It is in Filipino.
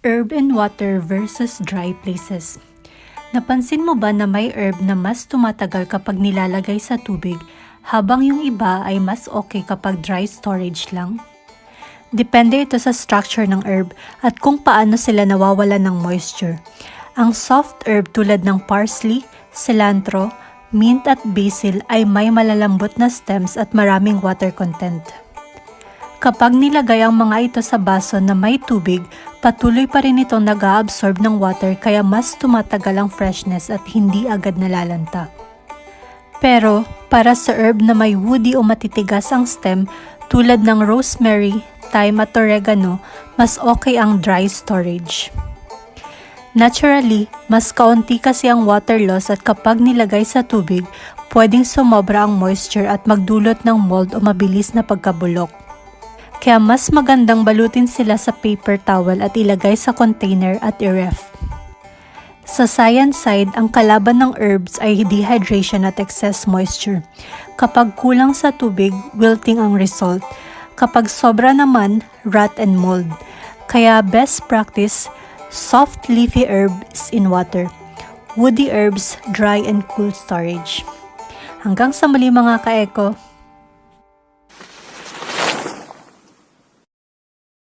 Herb and water versus dry places. Napansin mo ba na may herb na mas tumatagal kapag nilalagay sa tubig, habang yung iba ay mas okay kapag dry storage lang? Depende ito sa structure ng herb at kung paano sila nawawalan ng moisture. Ang soft herb tulad ng parsley, cilantro, mint at basil ay may malalambot na stems at maraming water content. Kapag nilagay ang mga ito sa baso na may tubig, patuloy pa rin itong nag-a-absorb ng water kaya mas tumatagal ang freshness at hindi agad nalalanta. Pero para sa herb na may woody o matitigas ang stem tulad ng rosemary, thyme at oregano, mas okay ang dry storage. Naturally, mas kaunti kasi ang water loss at kapag nilagay sa tubig, pwedeng sumobra ang moisture at magdulot ng mold o mabilis na pagkabulok. Kaya mas magandang balutin sila sa paper towel at ilagay sa container at i-ref. Sa science side, ang kalaban ng herbs ay dehydration at excess moisture. Kapag kulang sa tubig, wilting ang result. Kapag sobra naman, rot and mold. Kaya best practice, soft leafy herbs in water. Woody herbs, dry and cool storage. Hanggang sa muli mga ka-eco.